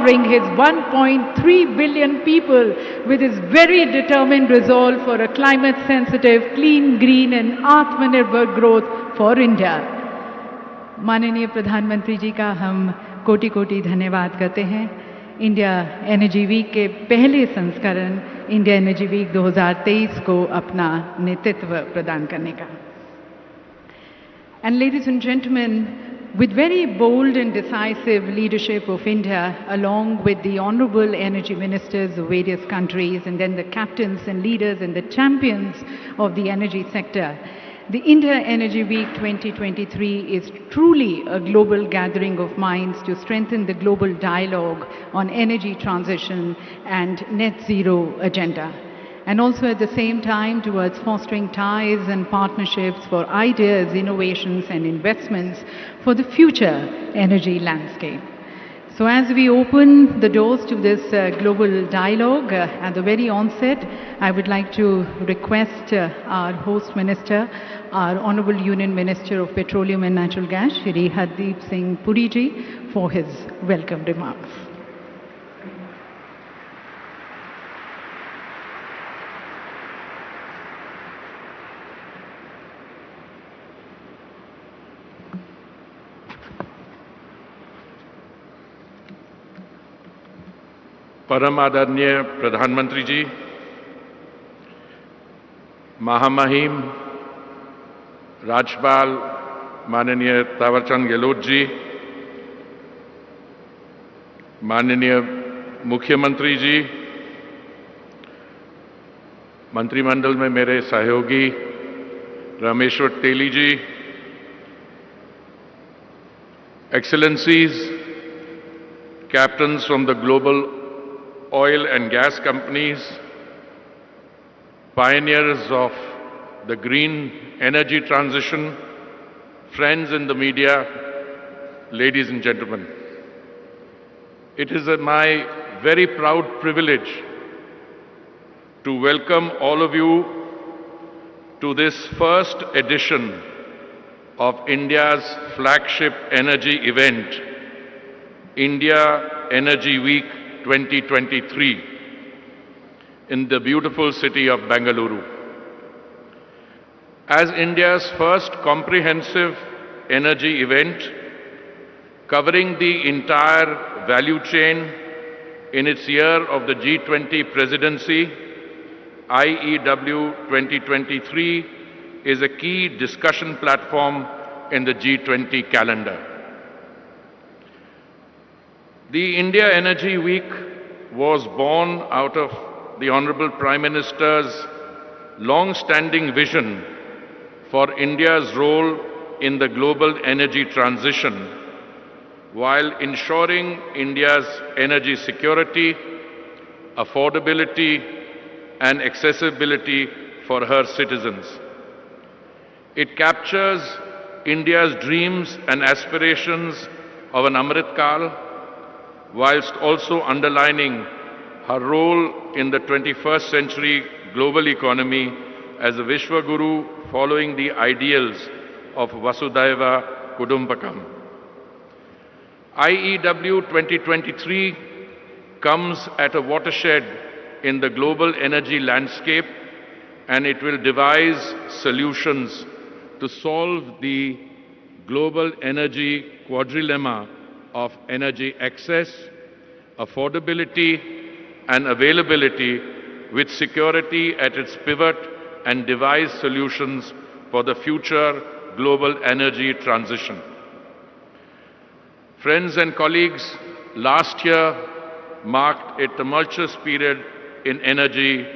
empowering his 1.3 billion people with his very determined resolve for a climate-sensitive, clean, green and Atmanirbhar growth for India. माननीय प्रधानमंत्री जी का हम कोटि कोटि धन्यवाद करते हैं। इंडिया एनर्जी वीक के पहले संस्करण इंडिया एनर्जी वीक 2023 को अपना नेतृत्व प्रदान करने का। And ladies and gentlemen, with very bold and decisive leadership of India, along with the honorable energy ministers of various countries and then the captains and leaders and the champions of the energy sector, the India Energy Week 2023 is truly a global gathering of minds to strengthen the global dialogue on energy transition and net zero agenda, and also at the same time towards fostering ties and partnerships for ideas, innovations and investments for the future energy landscape. So as we open the doors to this global dialogue, at the very onset, I would like to request our host minister, our Honorable Union Minister of Petroleum and Natural Gas, Shri Hardeep Singh Puri ji, for his welcome remarks. परम आदरणीय प्रधानमंत्री जी, महामहिम राज्यपाल माननीय तावरचंद गहलोत जी, माननीय मुख्यमंत्री जी, मंत्रिमंडल में मेरे सहयोगी रामेश्वर तेली जी, excellencies, captains from the global oil and gas companies, pioneers of the green energy transition, friends in the media, ladies and gentlemen. It is my very proud privilege to welcome all of you to this first edition of India's flagship energy event, India Energy Week 2023 in the beautiful city of Bengaluru. As India's first comprehensive energy event covering the entire value chain in its year of the G20 presidency, IEW 2023 is a key discussion platform in the G20 calendar. The India Energy Week was born out of the Honorable Prime Minister's long-standing vision for India's role in the global energy transition while ensuring India's energy security, affordability and accessibility for her citizens. It captures India's dreams and aspirations of an Amrit Kal, whilst also underlining her role in the 21st century global economy as a Vishwaguru following the ideals of Vasudhaiva Kudumbakam. IEW 2023 comes at a watershed in the global energy landscape, and it will devise solutions to solve the global energy quadrilemma of energy access, affordability and availability, with security at its pivot, and devise solutions for the future global energy transition. Friends and colleagues, last year marked a tumultuous period in energy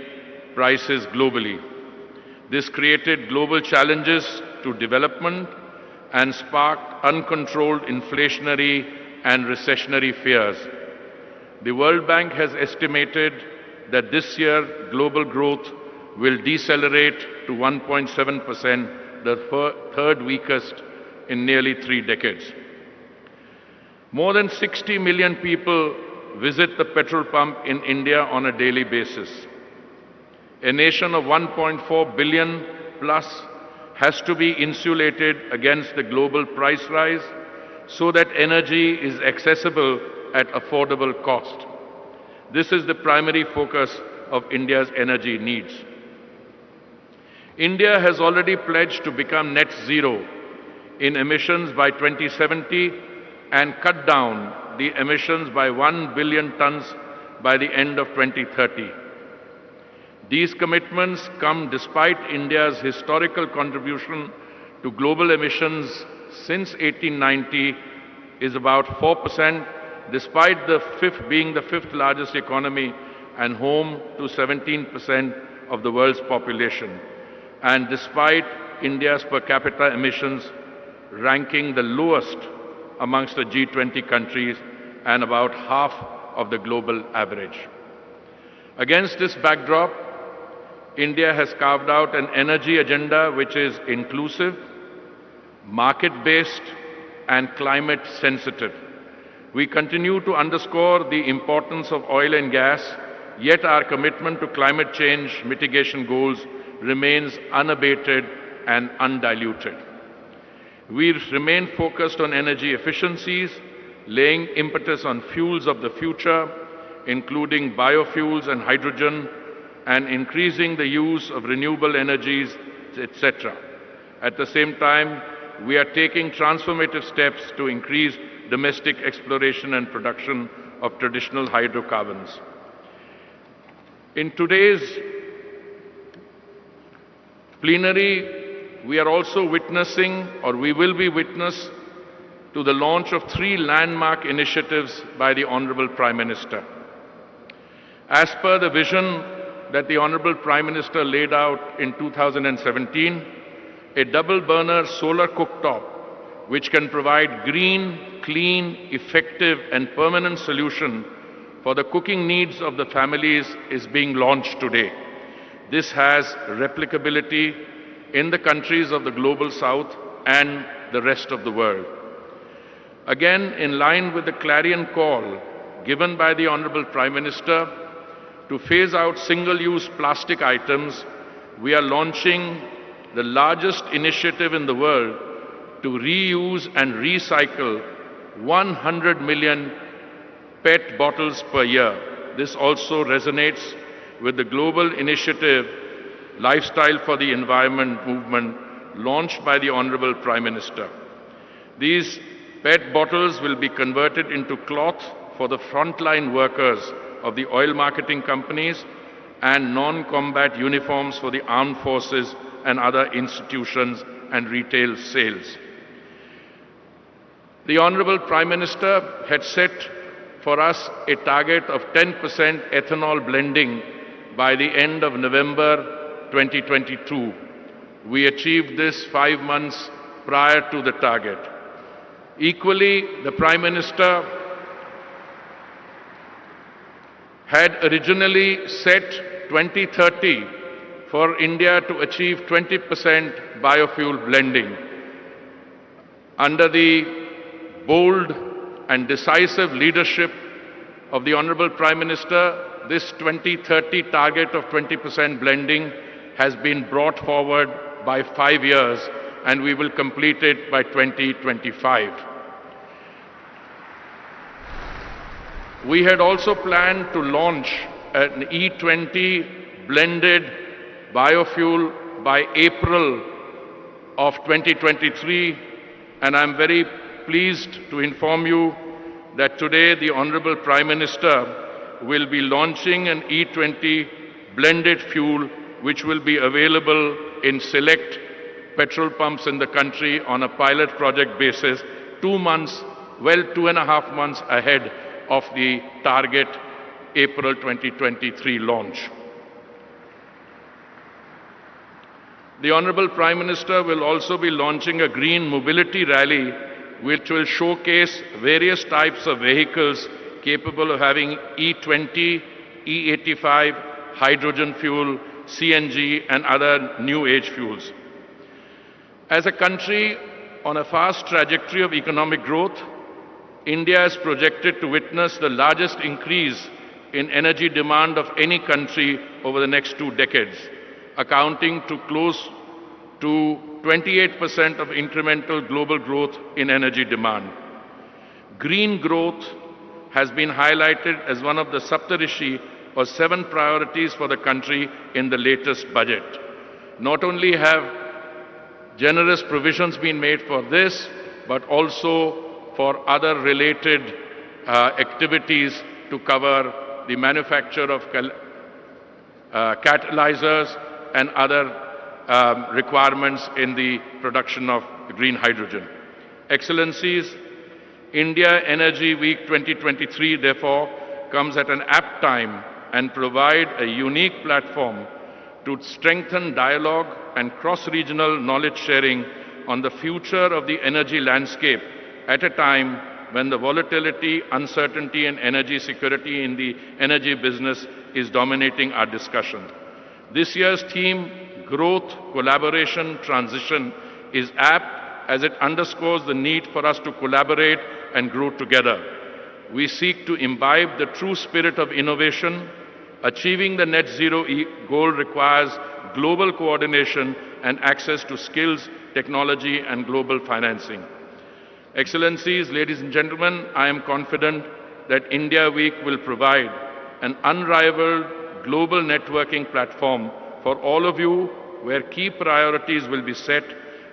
prices globally. This created global challenges to development and sparked uncontrolled inflationary and recessionary fears. The World Bank has estimated that this year global growth will decelerate to 1.7%, the third weakest in nearly 3 decades. More than 60 million people visit the petrol pump in India on a daily basis. A nation of 1.4 billion plus has to be insulated against the global price rise so that energy is accessible at affordable cost. This is the primary focus of India's energy needs. India has already pledged to become net zero in emissions by 2070 and cut down the emissions by 1 billion tons by the end of 2030. These commitments come despite India's historical contribution to global emissions since 1890 is about 4%, despite being the fifth largest economy and home to 17% of the world's population, and despite India's per capita emissions ranking the lowest amongst the G20 countries and about half of the global average. Against this backdrop, India has carved out an energy agenda which is inclusive, market-based, and climate-sensitive. We continue to underscore the importance of oil and gas, yet our commitment to climate change mitigation goals remains unabated and undiluted. We remain focused on energy efficiencies, laying impetus on fuels of the future, including biofuels and hydrogen, and increasing the use of renewable energies, etc. At the same time, we are taking transformative steps to increase domestic exploration and production of traditional hydrocarbons. In today's plenary, we are also witnessing, or we will be witness, to the launch of 3 landmark initiatives by the Honorable Prime Minister. As per the vision that the Honorable Prime Minister laid out in 2017, a double-burner solar cooktop which can provide green, clean, effective and permanent solution for the cooking needs of the families is being launched today. This has replicability in the countries of the Global South and the rest of the world. Again, in line with the clarion call given by the Honorable Prime Minister to phase out single-use plastic items, we are launching the largest initiative in the world to reuse and recycle 100 million PET bottles per year. This also resonates with the global initiative Lifestyle for the Environment movement launched by the Honorable Prime Minister. These PET bottles will be converted into cloth for the frontline workers of the oil marketing companies and non-combat uniforms for the armed forces and other institutions and retail sales. The Honorable Prime Minister had set for us a target of 10% ethanol blending by the end of November 2022. We achieved this 5 months prior to the target. Equally, the Prime Minister had originally set 2030 for India to achieve 20% biofuel blending. Under the bold and decisive leadership of the Honorable Prime Minister, this 2030 target of 20% blending has been brought forward by 5 years, and we will complete it by 2025. We had also planned to launch an E20 blended biofuel by April of 2023, and I'm very pleased to inform you that today the Honorable Prime Minister will be launching an E20 blended fuel which will be available in select petrol pumps in the country on a pilot project basis 2 months, well 2.5 months ahead of the target April 2023 launch. The Honorable Prime Minister will also be launching a green mobility rally which will showcase various types of vehicles capable of having E20, E85, hydrogen fuel, CNG and other new age fuels. As a country on a fast trajectory of economic growth, India is projected to witness the largest increase in energy demand of any country over the next 2 decades, accounting to close to 28% of incremental global growth in energy demand. Green growth has been highlighted as one of the Saptarishi or 7 priorities for the country in the latest budget. Not only have generous provisions been made for this, but also for other related activities to cover the manufacture of catalyzers and other requirements in the production of green hydrogen. Excellencies, India Energy Week 2023 therefore comes at an apt time and provide a unique platform to strengthen dialogue and cross-regional knowledge sharing on the future of the energy landscape at a time when the volatility, uncertainty and energy security in the energy business is dominating our discussion. This year's theme, Growth, Collaboration, Transition, is apt as it underscores the need for us to collaborate and grow together. We seek to imbibe the true spirit of innovation. Achieving the net zero goal requires global coordination and access to skills, technology and global financing. Excellencies, ladies and gentlemen, I am confident that India Week will provide an unrivaled global networking platform for all of you, where key priorities will be set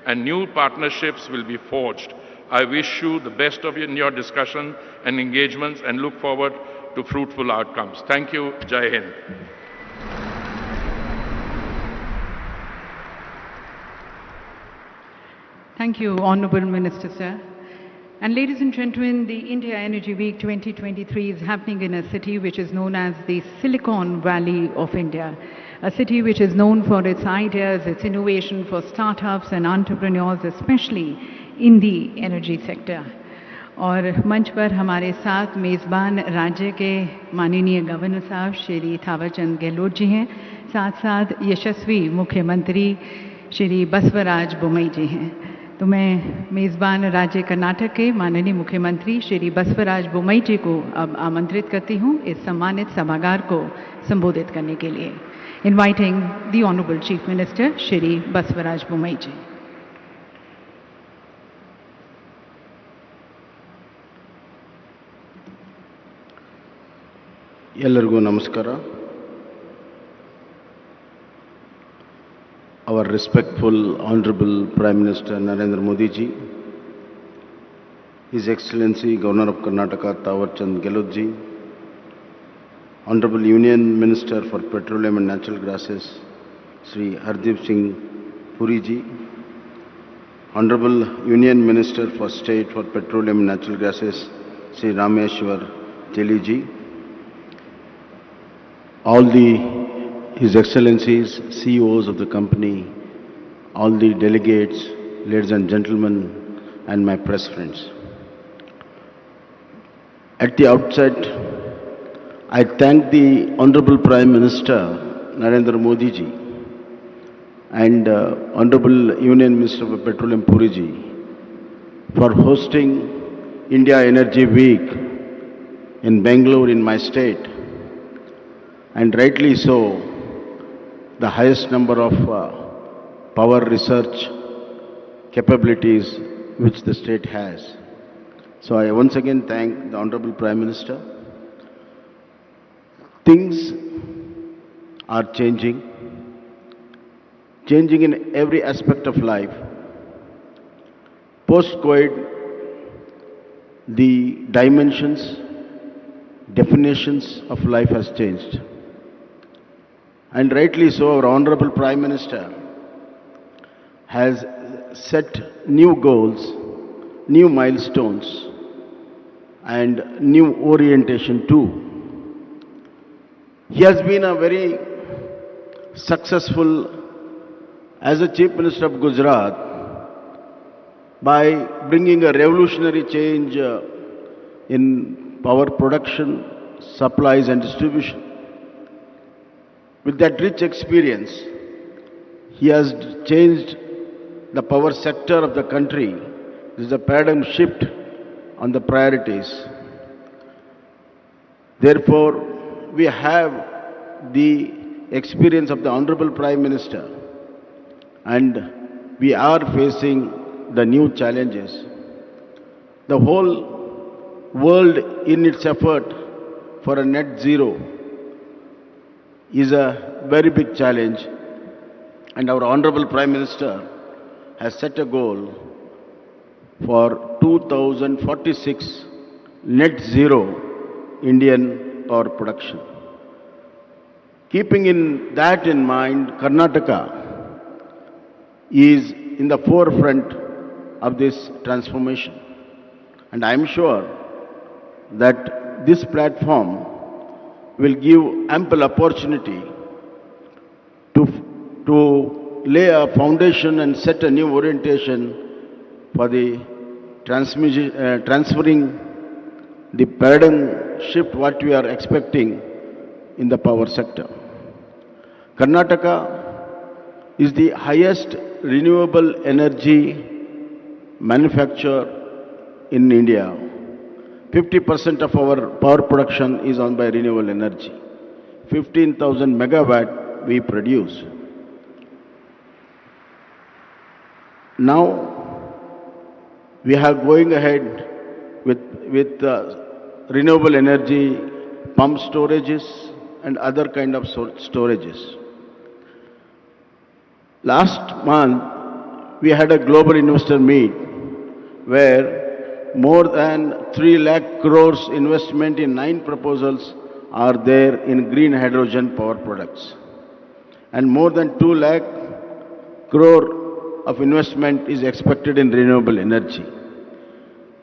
and new partnerships will be forged. I wish you the best in your discussion and engagements and look forward to fruitful outcomes. Thank you. Jai Hind. Thank you, Honorable Minister, sir. And ladies and gentlemen, the India Energy Week 2023 is happening in a city which is known as the Silicon Valley of India, a city which is known for its ideas, its innovation for startups and entrepreneurs, especially in the energy sector. और मंच पर हमारे साथ मेज़बान राज्य के माननीय governor साहब श्री थावरचंद गहलोत जी हैं, साथ साथ यशस्वी मुख्यमंत्री श्री बसवराज बोम्मई जी हैं। तो मैं मेज़बान राज्य कर्नाटक के माननीय मुख्यमंत्री श्री बसवराज बोम्मई जी को अब आमंत्रित करती हूँ इस सम्मानित सभागार को संबोधित करने के लिए। Inviting the honourable chief minister Shri Basavaraj Bommai ji. ಎಲ್ಲರಿಗೂ ನಮಸ್ಕಾರ. Our respectful Honorable Prime Minister Narendra Modi ji, His Excellency Governor of Karnataka Thawarchand Gehlot ji, Honorable Union Minister for Petroleum and Natural Gases Sri Hardeep Singh Puri ji, Honorable Union Minister for State for Petroleum and Natural Gases Sri Rameshwar Teli ji, all His Excellencies, CEOs of the company, all the delegates, ladies and gentlemen, and my press friends. At the outset, I thank the Honorable Prime Minister Narendra Modi ji and Honorable Union Minister of Petroleum Puri ji for hosting India Energy Week in Bengaluru in my state. And rightly so, the highest number of power research capabilities which the state has. So I once again thank the Honorable Prime Minister. Things are changing in every aspect of life. Post-COVID, the dimensions, definitions of life has changed. And rightly so, our Honorable Prime Minister has set new goals, new milestones, and new orientation too. He has been a very successful as a Chief Minister of Gujarat by bringing a revolutionary change in power production, supplies and distribution. With that rich experience, he has changed the power sector of the country. This is a paradigm shift on the priorities. Therefore, we have the experience of the Honorable Prime Minister, and we are facing the new challenges. The whole world in its effort for a net zero is a very big challenge, and our Honorable Prime Minister has set a goal for 2046 net zero Indian power production. Keeping that in mind, Karnataka is in the forefront of this transformation. And I am sure that this platform will give ample opportunity to lay a foundation and set a new orientation for the transferring the paradigm shift what we are expecting in the power sector. Karnataka is the highest renewable energy manufacturer in India. 50% of our power production is on by renewable energy. 15,000 megawatt we produce. Now we are going ahead with renewable energy pump storages and other kind of storages. Last month we had a global investor meet where more than 3 lakh crores investment in 9 proposals are there in green hydrogen power products, and more than 2 lakh crore of investment is expected in renewable energy.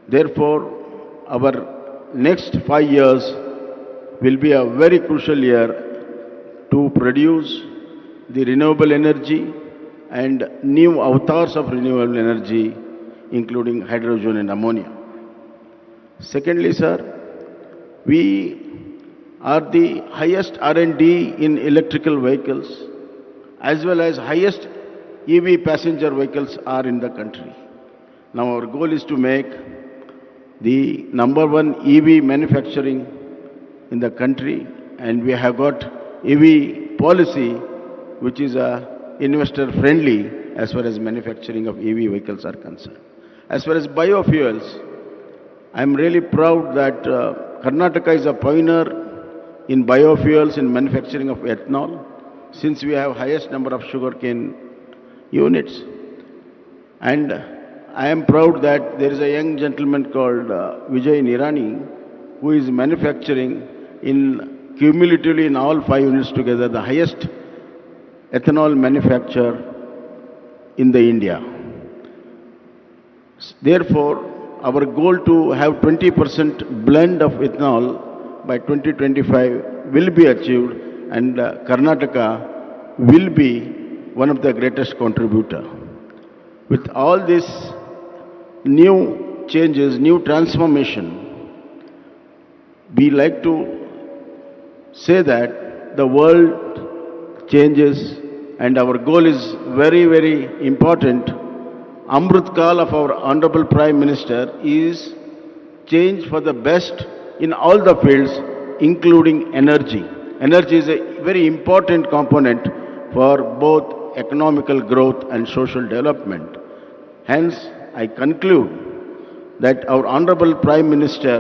Therefore, our next 5 years will be a very crucial year to produce the renewable energy and new avatars of renewable energy, including hydrogen and ammonia. Secondly, sir, we are the highest R&D in electrical vehicles, as well as highest EV passenger vehicles are in the country. Now our goal is to make the #1 EV manufacturing in the country, and we have got EV policy which is investor friendly as far as manufacturing of EV vehicles are concerned. As far as biofuels, I am really proud that Karnataka is a pioneer in biofuels in manufacturing of ethanol, since we have highest number of sugarcane units. And I am proud that there is a young gentleman called Vijay Nirani, who is manufacturing cumulatively in all 5 units together the highest ethanol manufacturer in the India. Therefore, our goal to have 20% blend of ethanol by 2025 will be achieved, and Karnataka will be one of the greatest contributor. With all this new changes, new transformation, we like to say that the world changes and our goal is very, very important. Amrit Kal of our Honorable Prime Minister is change for the best in all the fields, including energy. Energy is a very important component for both economical growth and social development. Hence, I conclude that our Honorable Prime Minister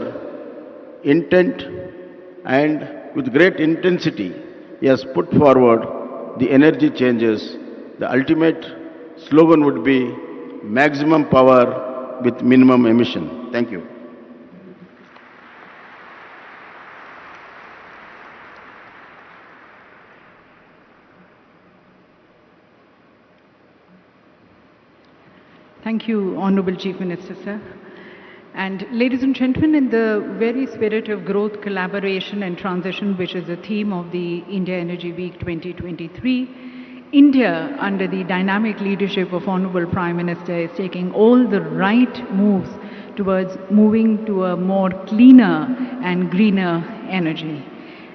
intent and with great intensity he has put forward the energy changes. The ultimate slogan would be maximum power with minimum emission. Thank you. Thank you, Honorable Chief Minister, sir. And ladies and gentlemen, in the very spirit of growth, collaboration and transition, which is the theme of the India Energy Week 2023, India, under the dynamic leadership of Honorable Prime Minister, is taking all the right moves towards moving to a more cleaner and greener energy.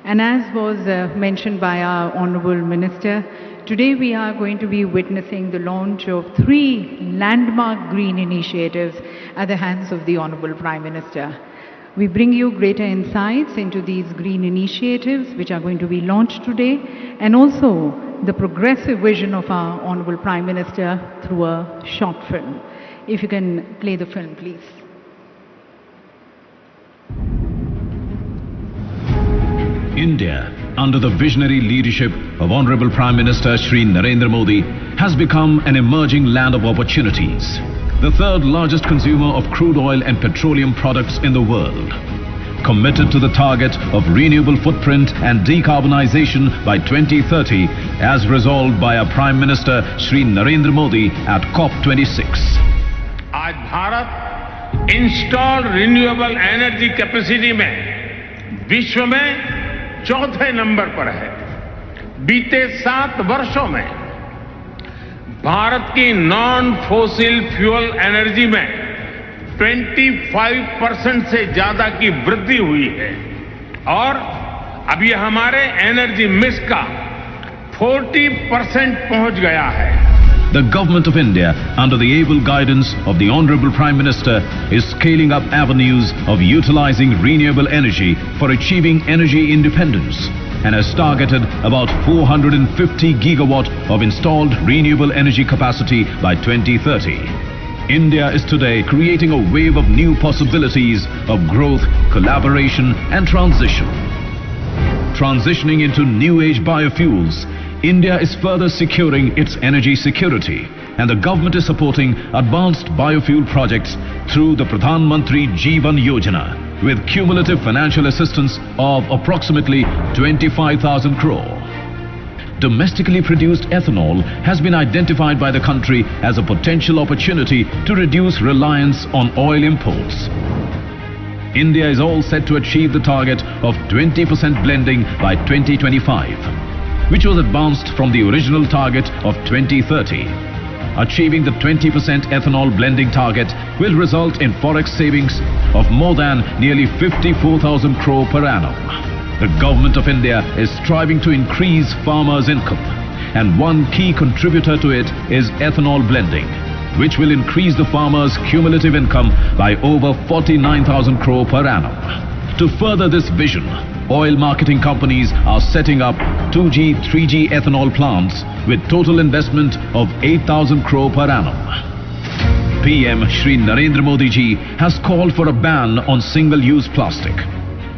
And as was mentioned by our Honorable Minister, today we are going to be witnessing the launch of 3 landmark green initiatives at the hands of the Honorable Prime Minister. We bring you greater insights into these green initiatives which are going to be launched today, and also the progressive vision of our Honorable Prime Minister through a short film. If you can play the film, please. India, under the visionary leadership of Honorable Prime Minister Shri Narendra Modi, has become an emerging land of opportunities. The third largest consumer of crude oil and petroleum products in the world. Committed to the target of renewable footprint and decarbonization by 2030 as resolved by our Prime Minister Shri Narendra Modi at COP26. आज Bharat installed renewable energy capacity में विश्व में चौथे number पर है। बीते 7 वर्षों में भारत की नॉन फोसिल फ्यूल एनर्जी में 25% से ज्यादा की वृद्धि हुई है और अब ये हमारे एनर्जी मिक्स का 40% पहुंच गया है। The Government of India, under the able guidance of the Honorable Prime Minister, is scaling up avenues of utilizing renewable energy for achieving energy independence and has targeted about 450 gigawatt of installed renewable energy capacity by 2030. India is today creating a wave of new possibilities of growth, collaboration and transition. Transitioning into new age biofuels, India is further securing its energy security, and the government is supporting advanced biofuel projects through the Pradhan Mantri Jeevan Yojana with cumulative financial assistance of approximately 25,000 crore. Domestically produced ethanol has been identified by the country as a potential opportunity to reduce reliance on oil imports. India is all set to achieve the target of 20% blending by 2025, which was advanced from the original target of 2030. Achieving the 20% ethanol blending target will result in forex savings of more than nearly 54,000 crore per annum. The Government of India is striving to increase farmers' income, and one key contributor to it is ethanol blending, which will increase the farmers' cumulative income by over 49,000 crore per annum. To further this vision, oil marketing companies are setting up 2G, 3G ethanol plants with total investment of 8,000 crore per annum. PM Shri Narendra Modi ji has called for a ban on single-use plastic.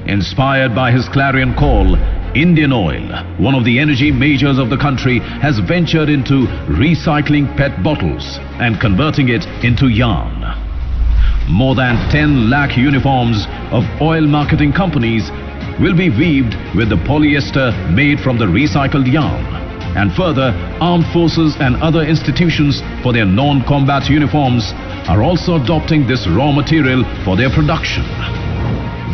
Inspired by his clarion call, Indian Oil, one of the energy majors of the country, has ventured into recycling PET bottles and converting it into yarn. More than 10 lakh uniforms of oil marketing companies will be weaved with the polyester made from the recycled yarn. And further, armed forces and other institutions for their non-combat uniforms are also adopting this raw material for their production.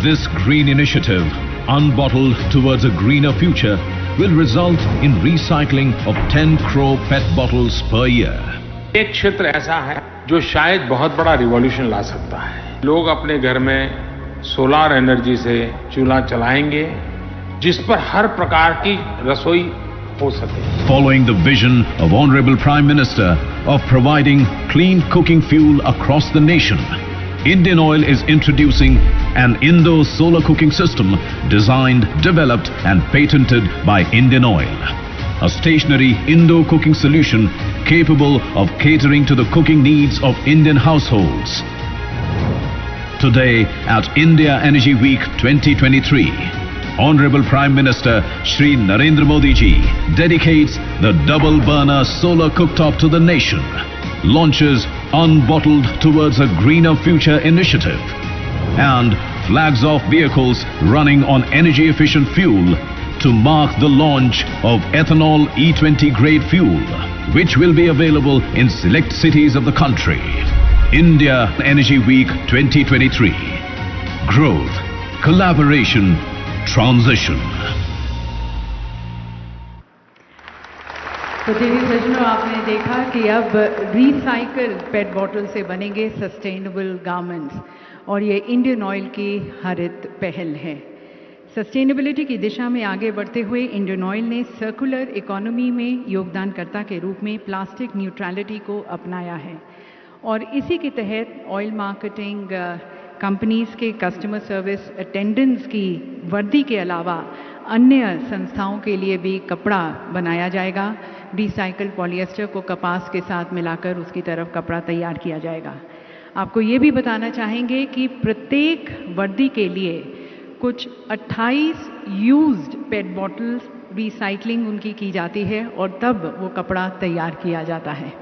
This green initiative, unbottled towards a greener future, will result in recycling of 10 crore PET bottles per year. एक क्षेत्र ऐसा है जो शायद बहुत बड़ा revolution ला सकता है। लोग अपने घर में सोलार एनर्जी से चूल्हा चलाएंगे, जिस पर हर प्रकार की रसोई हो सके। Following the vision of Honorable Prime Minister of providing clean cooking fuel across the nation, Indian Oil is introducing an indoor solar cooking system designed, developed and patented by Indian Oil. A stationary indoor cooking solution capable of catering to the cooking needs of Indian households. Today at India Energy Week 2023, Honorable Prime Minister Shri Narendra Modi ji dedicates the double burner solar cooktop to the nation, launches Unbottled Towards a Greener Future initiative, and flags off vehicles running on energy efficient fuel to mark the launch of ethanol E20 grade fuel, which will be available in select cities of the country. India Energy Week 2023. Growth, collaboration, transition. तो देवी सज्जनों, आपने देखा कि अब recycle पेट bottle से बनेंगे sustainable garments, और ये इंडियन ऑयल की हरित पहल है। सस्टेनेबिलिटी की दिशा में आगे बढ़ते हुए इंडियन ऑयल ने सर्कुलर इकोनॉमी में योगदानकर्ता के रूप में प्लास्टिक न्यूट्रलिटी को अपनाया है, और इसी के तहत ऑयल मार्केटिंग कंपनीज के कस्टमर सर्विस अटेंडेंट्स की वर्दी के अलावा अन्य संस्थाओं के लिए भी कपड़ा बनाया जाएगा। रिसाइकल पॉलिएस्टर को कपास के साथ मिलाकर उसकी तरफ कपड़ा तैयार किया जाएगा। आपको ये भी बताना चाहेंगे कि प्रत्येक वर्दी के लिए कुछ 28 यूज्ड पेट बॉटल्स रिसाइकलिंग उनकी की जाती है और तब वो कपड़ा तैयार किया जाता है।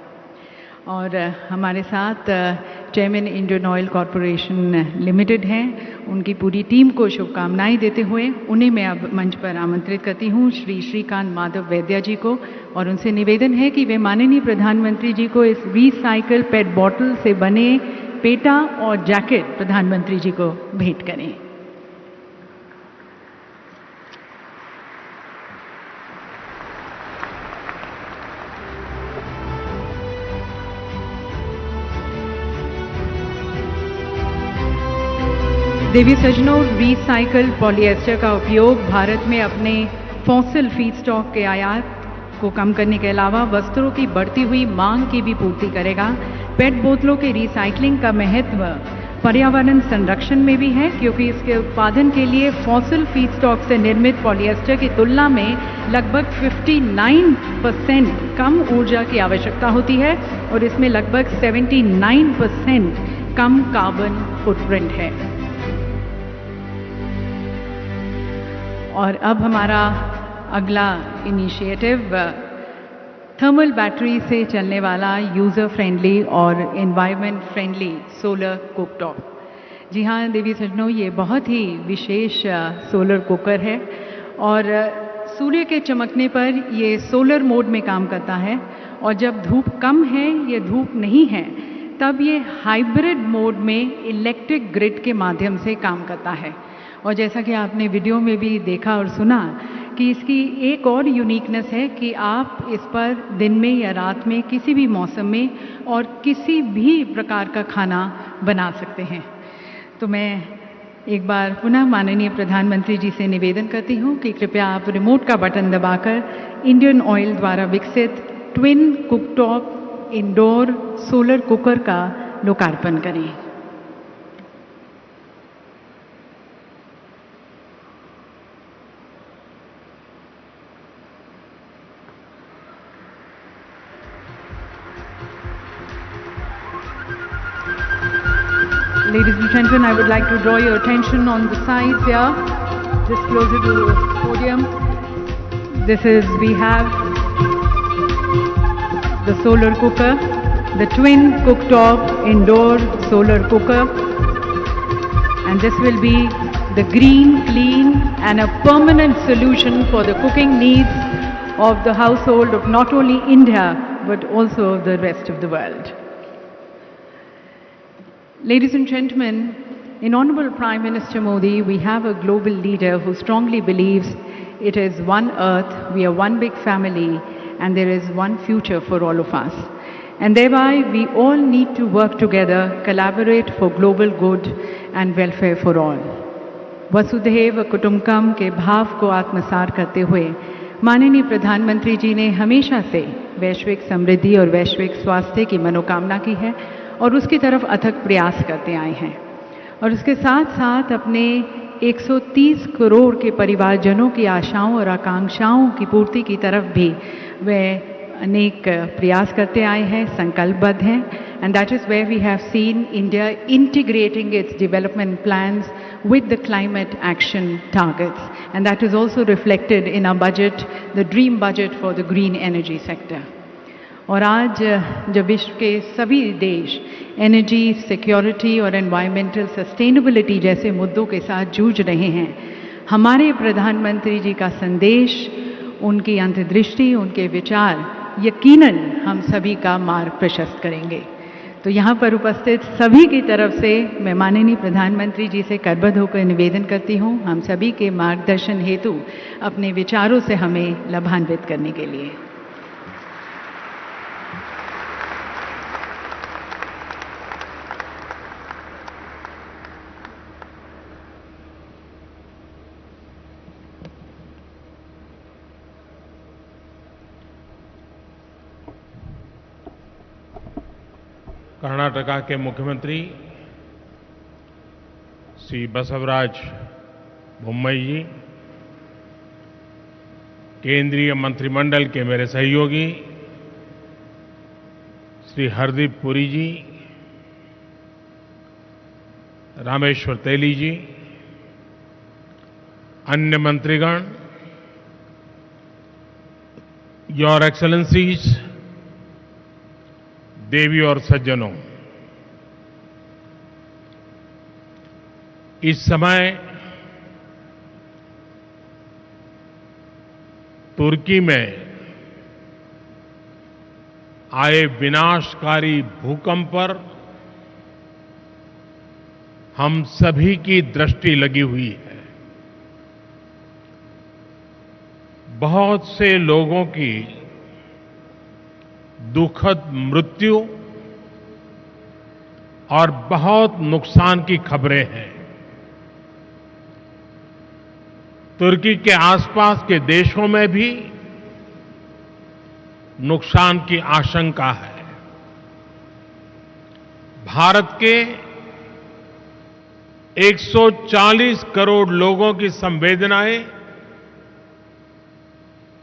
और हमारे साथ chairman Indian oil corporation limited हैं, उनकी पूरी टीम को शुभकामनाएं देते हुए उन्हें मैं अब मंच पर आमंत्रित करती हूं, श्री श्रीकांत माधव वैद्या जी को, और उनसे निवेदन है कि वे माननीय प्रधानमंत्री जी को इस रिसाइकल पेट बॉटल से बने पेटा और जैकेट प्रधानमंत्री जी को भेंट करें। देवी सज्जनों, रिसाइकल पॉलिएस्टर का उपयोग भारत में अपने फॉसिल फीडस्टॉक के आयात को कम करने के अलावा वस्त्रों की बढ़ती हुई मांग की भी पूर्ति करेगा। पेट बोतलों के रिसाइकलिंग का महत्व पर्यावरण संरक्षण में भी है, क्योंकि इसके उत्पादन के लिए फॉसिल फीडस्टॉक से निर्मित पॉलिएस्टर की तुलना में लगभग 59% कम ऊर्जा की आवश्यकता होती है और इसमें लगभग 79% कम कार्बन फुटप्रिंट है। और अब हमारा अगला इनिशिएटिव थर्मल बैटरी से चलने वाला यूज़र फ्रेंडली और एनवायरनमेंट फ्रेंडली सोलर कुकटॉप। जी हाँ देवी सज्जनों, ये बहुत ही विशेष सोलर कुकर है और सूर्य के चमकने पर ये सोलर मोड में काम करता है, और जब धूप कम है या धूप नहीं है तब ये हाइब्रिड मोड में इलेक्ट्रिक ग्रिड के माध्यम से काम करता है। और जैसा कि आपने वीडियो में भी देखा और सुना कि इसकी एक और यूनिकनेस है कि आप इस पर दिन में या रात में किसी भी मौसम में और किसी भी प्रकार का खाना बना सकते हैं। तो मैं एक बार पुनः माननीय प्रधानमंत्री जी से निवेदन करती हूँ कि कृपया आप रिमोट का बटन दबाकर इंडियन ऑयल द्वारा विकसित twin cooktop indoor solar cooker का लोकार्पण करें। Ladies and gentlemen, I would like to draw your attention on the sides here, just closer to the podium. We have the solar cooker, the twin cooktop indoor solar cooker, and this will be the green, clean and a permanent solution for the cooking needs of the household of not only India but also of the rest of the world. Ladies and gentlemen, in Honorable Prime Minister Modi, we have a global leader who strongly believes it is one earth, we are one big family, and there is one future for all of us. And thereby, we all need to work together, collaborate for global good and welfare for all. वसुधैव कुटुंबकम के भाव को आत्मसार करते हुए माननीय प्रधानमंत्री जी ने हमेशा से वैश्विक समृद्धि और वैश्विक स्वास्थ्य की मनोकामना की है और उसकी तरफ अथक प्रयास करते आए हैं। और उसके साथ साथ अपने 130 करोड़ के परिवारजनों की आशाओं और आकांक्षाओं की पूर्ति की तरफ भी वे अनेक प्रयास करते आए हैं, संकल्पबद्ध हैं। And that is where we have seen India integrating its development plans with the climate action targets, and that is also reflected in our budget, the dream budget for the green energy sector. और आज जब विश्व के सभी देश energy security और environmental sustainability जैसे मुद्दों के साथ जूझ रहे हैं, हमारे प्रधानमंत्री जी का संदेश, उनकी अंतर्दृष्टि, उनके विचार यकीनन हम सभी का मार्ग प्रशस्त करेंगे। तो यहाँ पर उपस्थित सभी की तरफ से मैं माननीय प्रधानमंत्री जी से करबद्ध होकर निवेदन करती हूँ, हम सभी के मार्गदर्शन हेतु अपने विचारों से हमें लाभान्वित करने के लिए। कर्नाटका के मुख्यमंत्री श्री बसवराज बोम्मई जी, केंद्रीय मंत्रिमंडल के मेरे सहयोगी श्री हरदीप पुरी जी, रामेश्वर तेली जी, अन्य मंत्रीगण, योर एक्सेलेंसीज, देवी और सज्जनों, इस समय तुर्की में आए विनाशकारी भूकंप पर हम सभी की दृष्टि लगी हुई है। बहुत से लोगों की दुखद मृत्यु और बहुत नुकसान की खबरें हैं। तुर्की के आसपास के देशों में भी नुकसान की आशंका है। भारत के 140 करोड़ लोगों की संवेदनाएं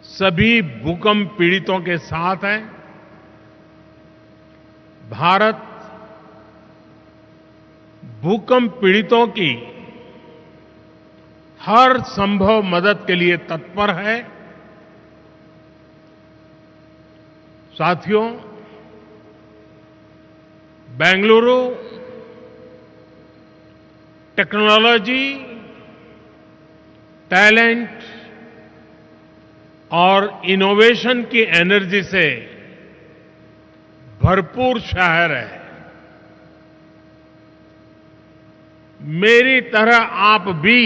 सभी भूकंप पीड़ितों के साथ है। भारत भूकंप पीड़ितों की हर संभव मदद के लिए तत्पर है। साथियों, बेंगलुरु टेक्नोलॉजी, टैलेंट और इनोवेशन की एनर्जी से भरपूर शहर है। मेरी तरह आप भी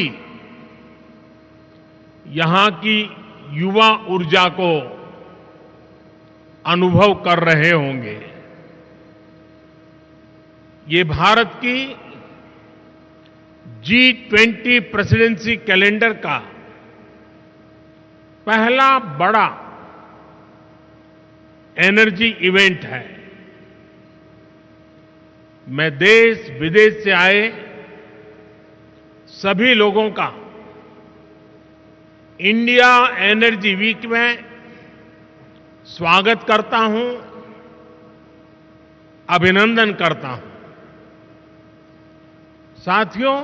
यहां की युवा ऊर्जा को अनुभव कर रहे होंगे। ये भारत की G20 प्रेसिडेंसी कैलेंडर का पहला बड़ा एनर्जी इवेंट है। मैं देश विदेश से आए सभी लोगों का इंडिया एनर्जी वीक में स्वागत करता हूं, अभिनंदन करता हूं। साथियों,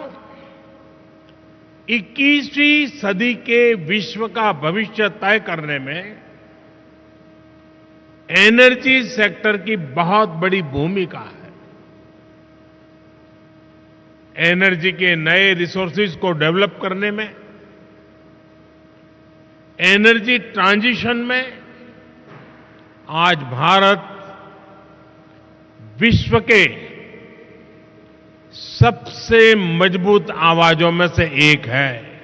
21वीं सदी के विश्व का भविष्य तय करने में एनर्जी सेक्टर की बहुत बड़ी भूमिका है। एनर्जी के नए रिसोर्सेज को डेवलप करने में, एनर्जी ट्रांजिशन में आज भारत विश्व के सबसे मजबूत आवाजों में से एक है।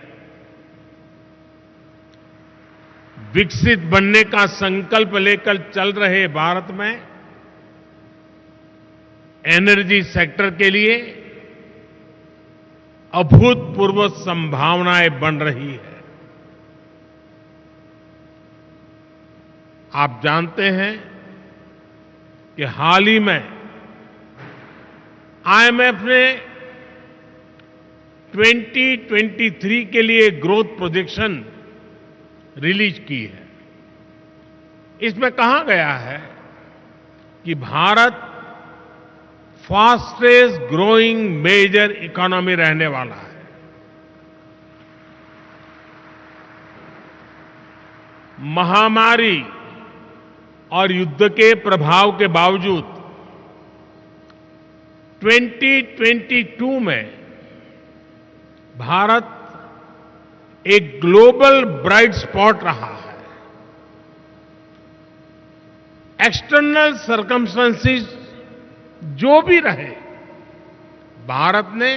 विकसित बनने का संकल्प लेकर चल रहे भारत में एनर्जी सेक्टर के लिए अभूतपूर्व संभावनाएं बन रही है। आप जानते हैं कि हाल ही में IMF ने 2023 के लिए ग्रोथ प्रोजेक्शन रिलीज की है। इसमें कहा गया है कि Bharat fastest growing major economy रहने वाला है। महामारी और युद्ध के प्रभाव के बावजूद 2022 में भारत एक ग्लोबल ब्राइट स्पॉट रहा है। एक्सटर्नल सर्कमस्टेंसेस जो भी रहे, भारत ने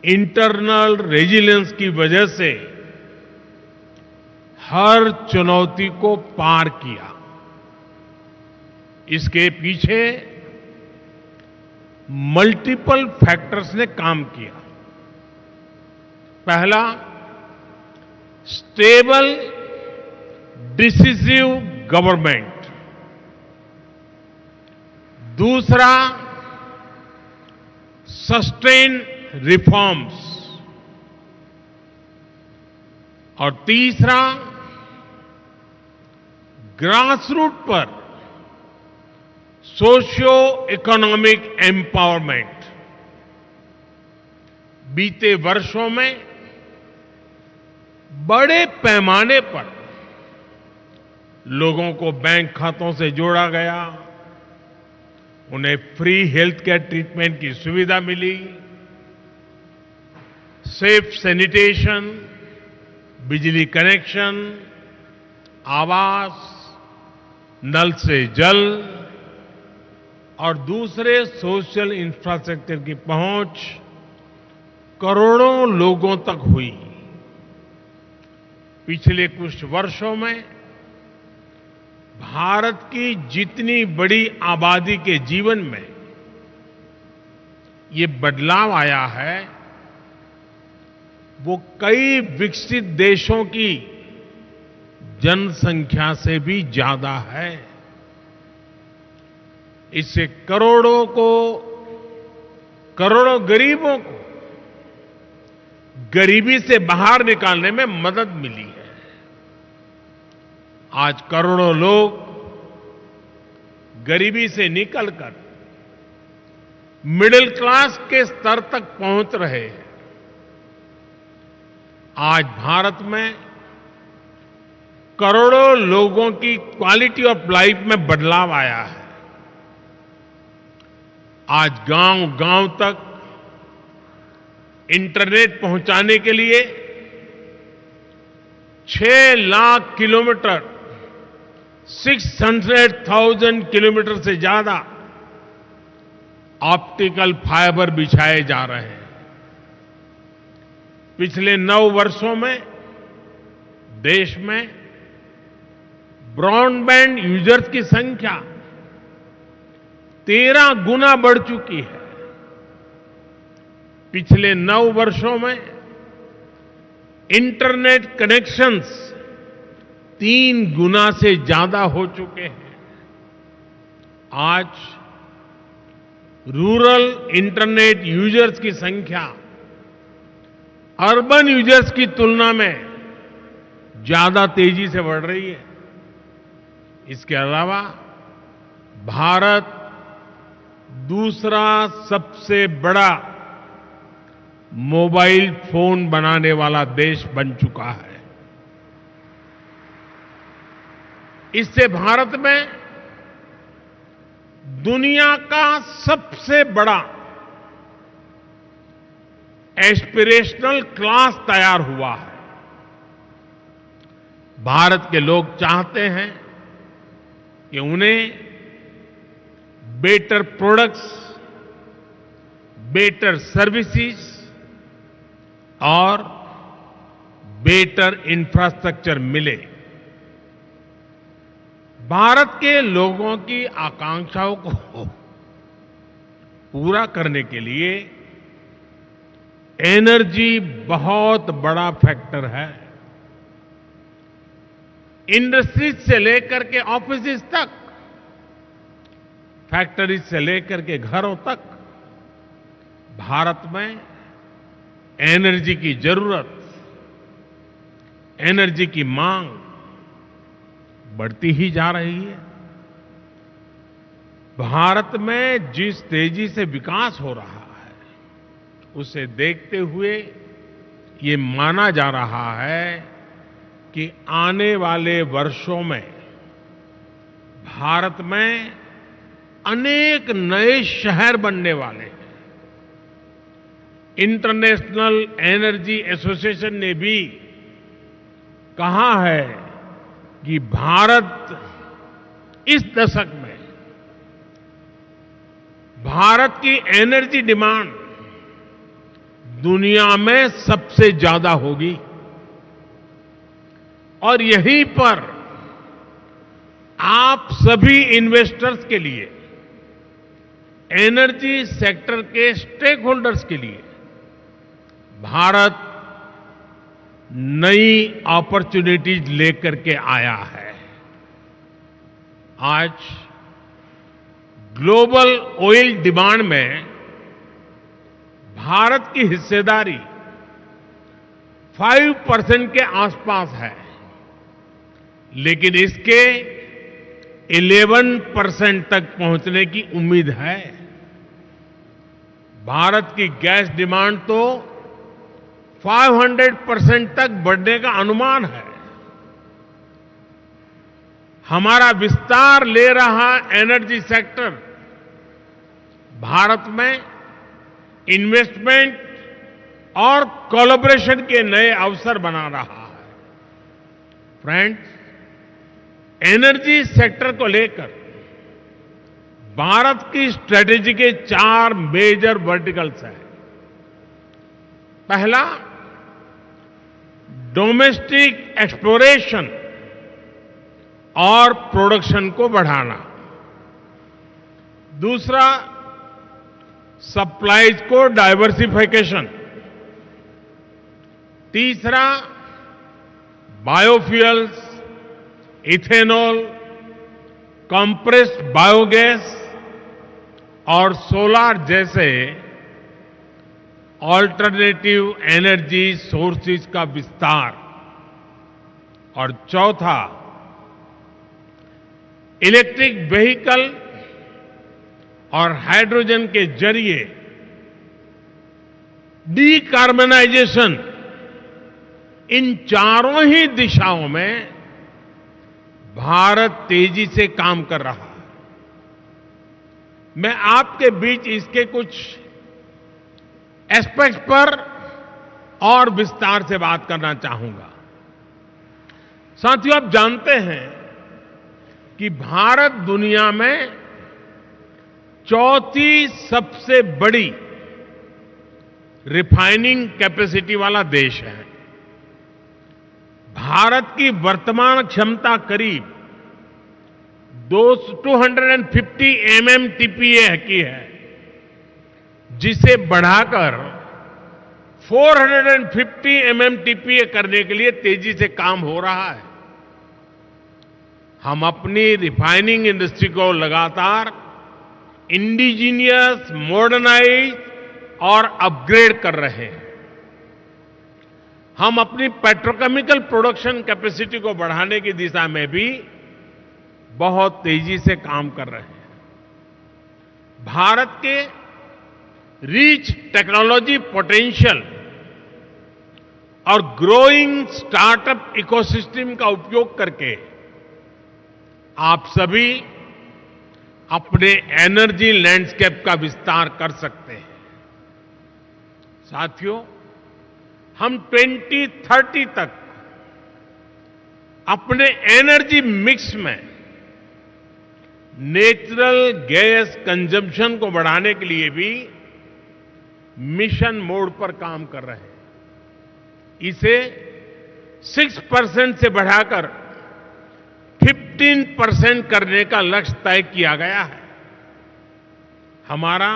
इंटरनल रेजिलियंस की वजह से हर चुनौती को पार किया। इसके पीछे मल्टीपल फैक्टर्स ने काम किया। पहला, स्टेबल डिसिसिव गवर्नमेंट। दूसरा, सस्टेन रिफॉर्म्स। और तीसरा, ग्रासरूट पर सोशियो इकोनॉमिक एम्पावरमेंट। बीते वर्षों में बड़े पैमाने पर लोगों को बैंक खातों से जोड़ा गया, उन्हें फ्री हेल्थ केयर ट्रीटमेंट की सुविधा मिली, सेफ सैनिटेशन, बिजली कनेक्शन, आवास, नल से जल और दूसरे सोशल इंफ्रास्ट्रक्चर की पहुंच करोड़ों लोगों तक हुई। पिछले कुछ वर्षों में भारत की जितनी बड़ी आबादी के जीवन में ये बदलाव आया है, वो कई विकसित देशों की जनसंख्या से भी ज्यादा है। इससे करोड़ों गरीबों को गरीबी से बाहर निकालने में मदद मिली है। आज करोड़ों लोग गरीबी से निकलकर मिडिल क्लास के स्तर तक पहुंच रहे हैं। आज भारत में करोड़ों लोगों की क्वालिटी ऑफ लाइफ में बदलाव आया है। आज गांव-गांव तक इंटरनेट पहुंचाने के लिए 6 लाख किलोमीटर, 600,000 किलोमीटर से ज्यादा ऑप्टिकल फाइबर बिछाए जा रहे हैं। पिछले 9 वर्षों में देश में ब्रॉडबैंड यूजर्स की संख्या 13 गुना बढ़ चुकी है। पिछले 9 वर्षों में इंटरनेट कनेक्शंस 3 गुना से ज्यादा हो चुके हैं। आज रूरल इंटरनेट यूजर्स की संख्या अर्बन यूजर्स की तुलना में ज्यादा तेजी से बढ़ रही है। इसके अलावा भारत दूसरा सबसे बड़ा मोबाइल फोन बनाने वाला देश बन चुका है। इससे भारत में दुनिया का सबसे बड़ा एस्पिरेशनल क्लास तैयार हुआ है। भारत के लोग चाहते हैं कि उन्हें बेटर प्रोडक्ट्स, बेटर सर्विसेज और बेटर इंफ्रास्ट्रक्चर मिले। भारत के लोगों की आकांक्षाओं को पूरा करने के लिए एनर्जी बहुत बड़ा फैक्टर है। इंडस्ट्रीज से लेकर के ऑफिसेज तक, फैक्ट्रीज से लेकर के घरों तक भारत में एनर्जी की जरूरत, एनर्जी की मांग बढ़ती ही जा रही है। भारत में जिस तेजी से विकास हो रहा है, उसे देखते हुए ये माना जा रहा है कि आने वाले वर्षों में भारत में अनेक नए शहर बनने वाले हैं। इंटरनेशनल एनर्जी एसोसिएशन ने भी कहा है कि भारत इस दशक में भारत की एनर्जी डिमांड दुनिया में सबसे ज्यादा होगी और यहीं पर आप सभी इन्वेस्टर्स के लिए, एनर्जी सेक्टर के स्टेक होल्डर्स के लिए भारत नई अपॉर्चुनिटीज लेकर के आया है। आज ग्लोबल ऑयल डिमांड में भारत की हिस्सेदारी 5% के आसपास है, लेकिन इसके 11% तक पहुंचने की उम्मीद है। भारत की गैस डिमांड तो 500% तक बढ़ने का अनुमान है। हमारा विस्तार ले रहा एनर्जी सेक्टर भारत में इन्वेस्टमेंट और कोलैबोरेशन के नए अवसर बना रहा है। फ्रेंड्स, एनर्जी सेक्टर को लेकर भारत की स्ट्रेटेजी के 4 मेजर वर्टिकल्स हैं। पहला, डोमेस्टिक एक्सप्लोरेशन और प्रोडक्शन को बढ़ाना। दूसरा, सप्लाईज को डाइवर्सिफिकेशन। तीसरा, बायोफ्यूल्स, इथेनॉल, कंप्रेस्ड बायोगैस और सोलार जैसे ऑल्टरनेटिव एनर्जी सोर्सेज का विस्तार। और चौथा, इलेक्ट्रिक व्हीकल और हाइड्रोजन के जरिए डीकार्बनाइजेशन। इन चारों ही दिशाओं में भारत तेजी से काम कर रहा है। मैं आपके बीच इसके कुछ एस्पेक्ट्स पर और विस्तार से बात करना चाहूंगा। साथियों, आप जानते हैं कि भारत दुनिया में चौथी सबसे बड़ी रिफाइनिंग कैपेसिटी वाला देश है। भारत की वर्तमान क्षमता करीब 250 MMTPA की है, जिसे बढ़ाकर 450 MMTPA करने के लिए तेजी से काम हो रहा है। हम अपनी रिफाइनिंग इंडस्ट्री को लगातार इंडिजीनियस, मॉडर्नाइज और अपग्रेड कर रहे हैं। हम अपनी पेट्रोकेमिकल प्रोडक्शन कैपेसिटी को बढ़ाने की दिशा में भी बहुत तेजी से काम कर रहे हैं। भारत के रिच टेक्नोलॉजी पोटेंशियल और ग्रोइंग स्टार्टअप इकोसिस्टम का उपयोग करके आप सभी अपने एनर्जी लैंडस्केप का विस्तार कर सकते हैं। साथियों, हम 2030 तक अपने एनर्जी मिक्स में नेचुरल गैस कंजम्पशन को बढ़ाने के लिए भी मिशन मोड पर काम कर रहे हैं। इसे 6% से बढ़ाकर 15% करने का लक्ष्य तय किया गया है। हमारा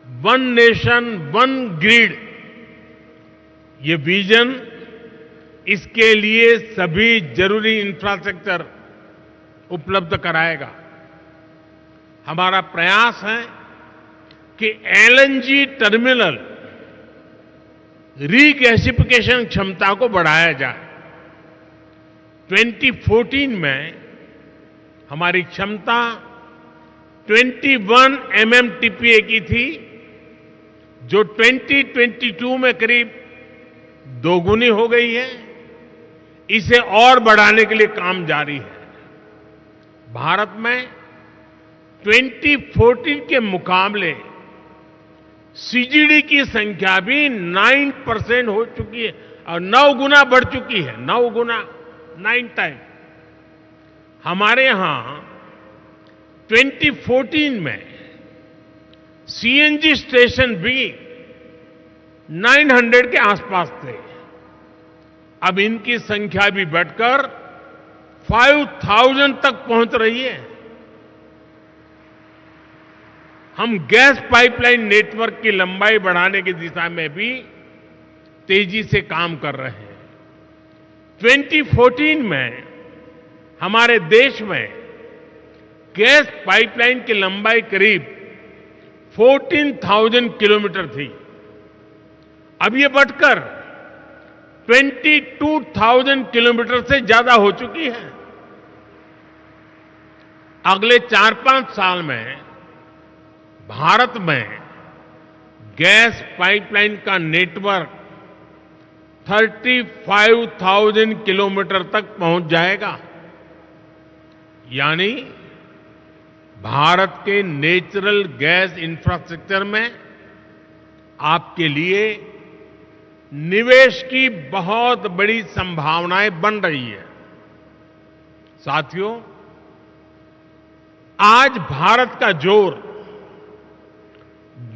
वन नेशन वन ग्रिड ये विजन इसके लिए सभी जरूरी इंफ्रास्ट्रक्चर उपलब्ध कराएगा। हमारा प्रयास है कि एलएनजी टर्मिनल रीगैसिफिकेशन क्षमता को बढ़ाया जाए। 2014 में हमारी क्षमता 21 MMTPA की थी, जो 2022 में करीब दोगुनी हो गई है। इसे और बढ़ाने के लिए काम जारी है। भारत में 2014 के मुकाबले सीजीडी की संख्या भी 9% हो चुकी है और 9 गुना बढ़ चुकी है। 9 गुना, 9 टाइम। हमारे यहां 2014 में सीएनजी स्टेशन भी 900 के आसपास थे। अब इनकी संख्या भी बढ़कर 5000 तक पहुंच रही है। हम गैस पाइपलाइन नेटवर्क की लंबाई बढ़ाने की दिशा में भी तेजी से काम कर रहे हैं। 2014 में हमारे देश में गैस पाइपलाइन की लंबाई करीब 14,000 किलोमीटर थी। अब ये बढ़कर 22,000 किलोमीटर से ज्यादा हो चुकी है। अगले 4-5 साल में भारत में गैस पाइपलाइन का नेटवर्क 35,000 किलोमीटर तक पहुंच जाएगा। यानी भारत के नेचुरल गैस इंफ्रास्ट्रक्चर में आपके लिए निवेश की बहुत बड़ी संभावनाएं बन रही है। साथियों, आज भारत का जोर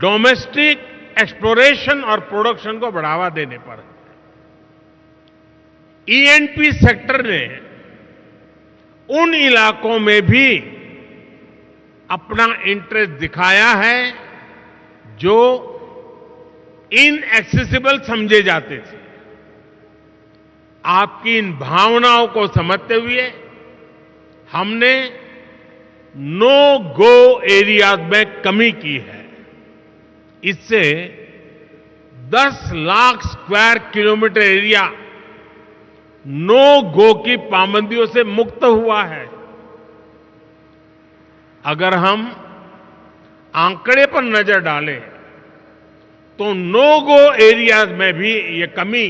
डोमेस्टिक एक्सप्लोरेशन और प्रोडक्शन को बढ़ावा देने पर है। ईएनपी सेक्टर ने उन इलाकों में भी अपना इंटरेस्ट दिखाया है जो इनएक्सेसिबल समझे जाते थे। आपकी इन भावनाओं को समझते हुए हमने नो गो एरियाज में कमी की है। इससे 10 lakh square kilometre area no go की पाबंदियों से मुक्त हुआ है। अगर हम आंकड़े पर नजर डालें तो नो गो एरियाज में भी ये कमी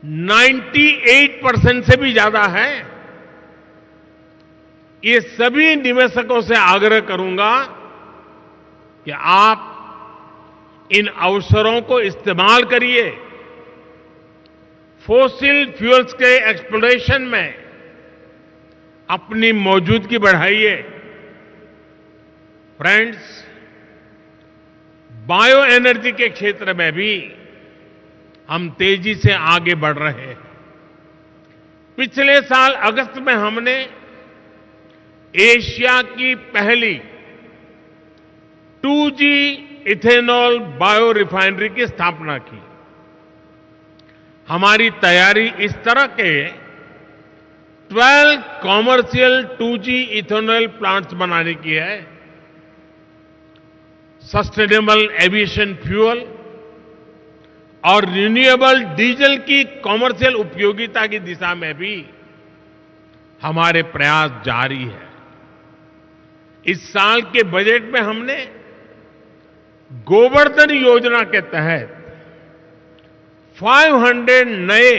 98% से भी ज्यादा है। ये सभी निवेशकों से आग्रह करूंगा कि आप इन अवसरों को इस्तेमाल करिए। फॉसिल फ्यूल्स के एक्सप्लोरेशन में अपनी मौजूदगी बढ़ाइए। फ्रेंड्स, बायो एनर्जी के क्षेत्र में भी हम तेजी से आगे बढ़ रहे हैं। पिछले साल अगस्त में हमने एशिया की पहली 2G इथेनॉल बायो रिफाइनरी की स्थापना की। हमारी तैयारी इस तरह के 12 कॉमर्शियल 2G इथेनॉल प्लांट्स बनाने की है। सस्टेनेबल एविएशन फ्यूल और रिन्यूएबल डीजल की कॉमर्शियल उपयोगिता की दिशा में भी हमारे प्रयास जारी है। इस साल के बजट में हमने गोवर्धन योजना के तहत 500 नए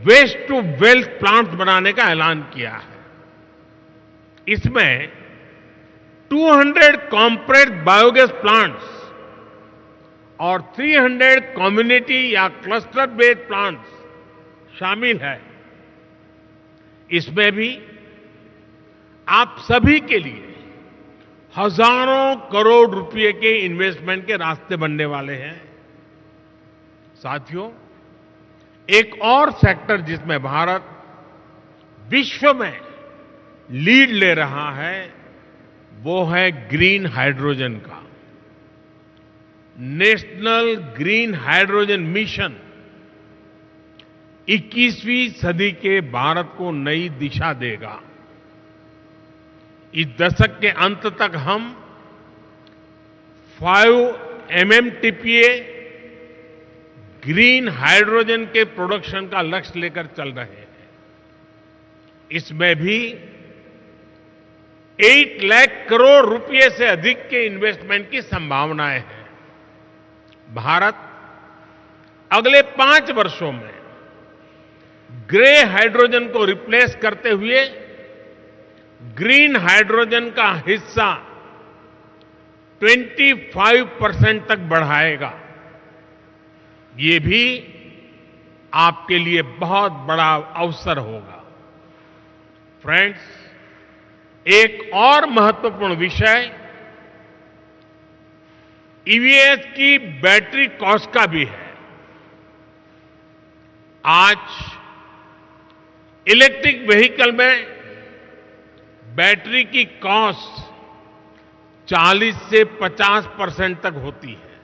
वेस्ट टू वेल्थ प्लांट्स बनाने का ऐलान किया है। इसमें 200 कॉम्प्रेस्ड बायोगैस प्लांट्स और 300 कम्युनिटी या क्लस्टर बेस्ड प्लांट्स शामिल है। इसमें भी आप सभी के लिए हजारों करोड़ रुपए के इन्वेस्टमेंट के रास्ते बनने वाले हैं। साथियों, एक और सेक्टर जिसमें भारत विश्व में लीड ले रहा है वो है ग्रीन हाइड्रोजन का। नेशनल ग्रीन हाइड्रोजन मिशन 21वीं सदी के भारत को नई दिशा देगा। इस दशक के अंत तक हम 5 MMTPA ग्रीन हाइड्रोजन के प्रोडक्शन का लक्ष्य लेकर चल रहे हैं। इसमें भी 8 लाख करोड़ रुपए से अधिक के इन्वेस्टमेंट की संभावनाएं हैं। भारत अगले 5 वर्षों में ग्रे हाइड्रोजन को रिप्लेस करते हुए ग्रीन हाइड्रोजन का हिस्सा 25% तक बढ़ाएगा। ये भी आपके लिए बहुत बड़ा अवसर होगा। फ्रेंड्स, एक और महत्वपूर्ण विषय ईवीएस की बैटरी कॉस्ट का भी है। आज इलेक्ट्रिक व्हीकल में बैटरी की कॉस्ट 40 से 50% तक होती है।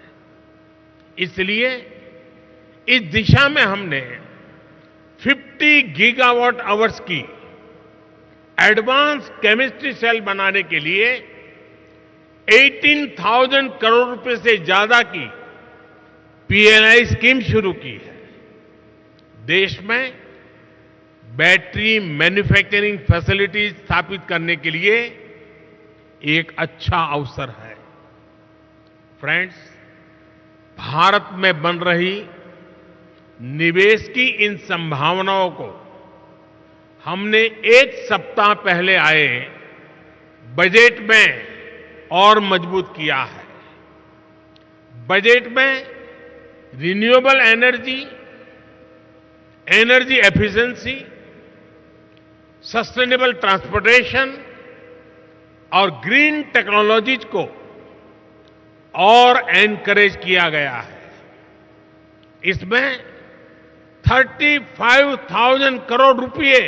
इसलिए इस दिशा में हमने 50 गीगावाट आवर्स की एडवांस केमिस्ट्री सेल बनाने के लिए 18,000 करोड़ रुपए से ज्यादा की पीएलआई स्कीम शुरू की है। देश में बैटरी मैन्युफैक्चरिंग फैसिलिटीज स्थापित करने के लिए एक अच्छा अवसर है। फ्रेंड्स, भारत में बन रही निवेश की इन संभावनाओं को हमने एक सप्ताह पहले आए बजट में और मजबूत किया है। बजट में renewable energy, energy efficiency, sustainable transportation और ग्रीन टेक्नोलॉजीज को और एनकरेज किया गया है। इसमें 35,000 करोड़ रुपए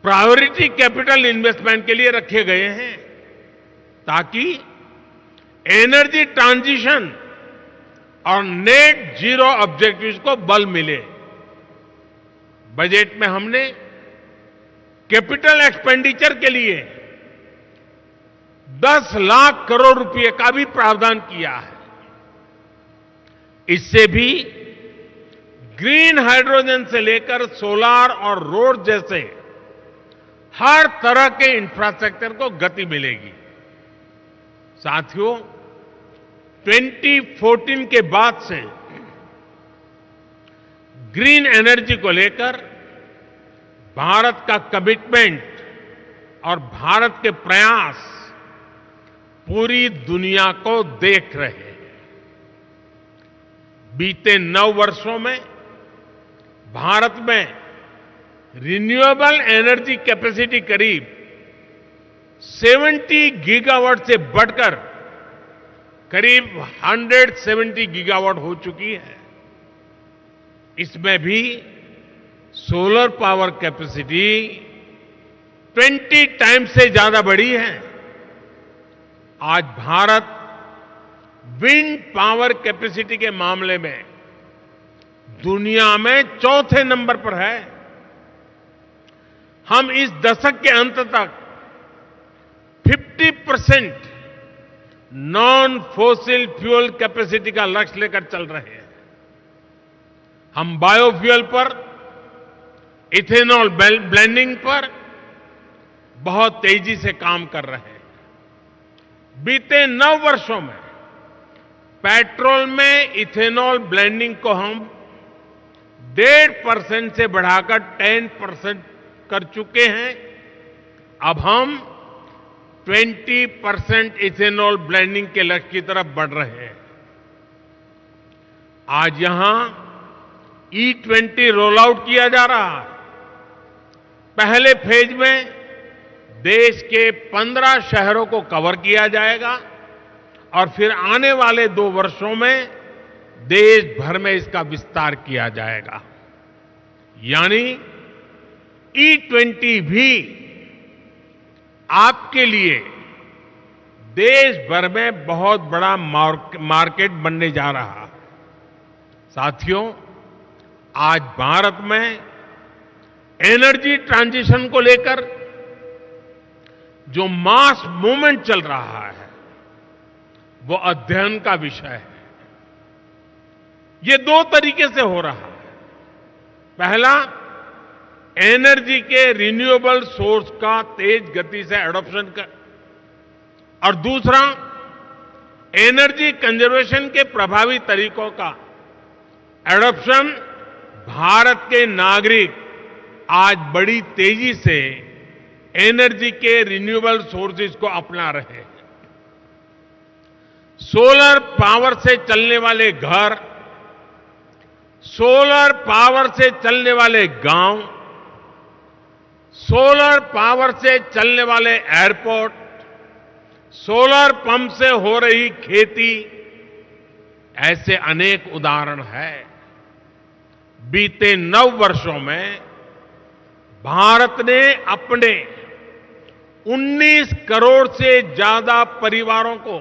प्रायोरिटी कैपिटल इन्वेस्टमेंट के लिए रखे गए हैं ताकि एनर्जी ट्रांजिशन और नेट जीरो ऑब्जेक्टिव्स को बल मिले। बजट में हमने कैपिटल एक्सपेंडिचर के लिए 10 लाख करोड़ रुपए का भी प्रावधान किया है। इससे भी ग्रीन हाइड्रोजन से लेकर सोलार और रोड जैसे हर तरह के इंफ्रास्ट्रक्चर को गति मिलेगी। साथियों, 2014 के बाद से ग्रीन एनर्जी को लेकर भारत का कमिटमेंट और भारत के प्रयास पूरी दुनिया को देख रहे हैं। बीते 9 वर्षों में भारत में रिन्यूएबल एनर्जी कैपेसिटी करीब 70 गीगावाट से बढ़कर करीब 170 गीगावाट हो चुकी है। इसमें भी सोलर पावर कैपेसिटी 20 टाइम्स से ज्यादा बढ़ी है। आज भारत विंड पावर कैपेसिटी के मामले में दुनिया में चौथे नंबर पर है। हम इस दशक के अंत तक 50% नॉन फोसिल फ्यूल कैपेसिटी का लक्ष्य लेकर चल रहे हैं। हम बायोफ्यूल पर, इथेनॉल ब्लेंडिंग पर बहुत तेजी से काम कर रहे हैं। बीते 9 वर्षों में पेट्रोल में इथेनॉल ब्लेंडिंग को हम 1.5% से बढ़ाकर 10% कर चुके हैं। अब हम 20% इथेनॉल ब्लेंडिंग के लक्ष्य की तरफ बढ़ रहे हैं। आज यहां E20 रोल आउट किया जा रहा है। पहले फेज में देश के 15 शहरों को कवर किया जाएगा और फिर आने वाले 2 वर्षों में देश भर में इसका विस्तार किया जाएगा। यानी E20 भी आपके लिए देश भर में बहुत बड़ा मार्केट बनने जा रहा है। साथियों, आज भारत में एनर्जी ट्रांजिशन को लेकर जो मास मूवमेंट चल रहा है वो अध्ययन का विषय है। ये 2 तरीके से हो रहा है। पहला, एनर्जी के रिन्यूएबल सोर्स का तेज गति से एडॉप्शन कर, और दूसरा, एनर्जी कंजर्वेशन के प्रभावी तरीकों का एडॉप्शन। भारत के नागरिक आज बड़ी तेजी से एनर्जी के रिन्यूएबल सोर्सेज को अपना रहे हैं। सोलर पावर से चलने वाले घर, सोलर पावर से चलने वाले गांव, सोलर पावर से चलने वाले एयरपोर्ट, सोलर पंप से हो रही खेती, ऐसे अनेक उदाहरण हैं। बीते 9 वर्षों में भारत ने अपने 19 करोड़ से ज्यादा परिवारों को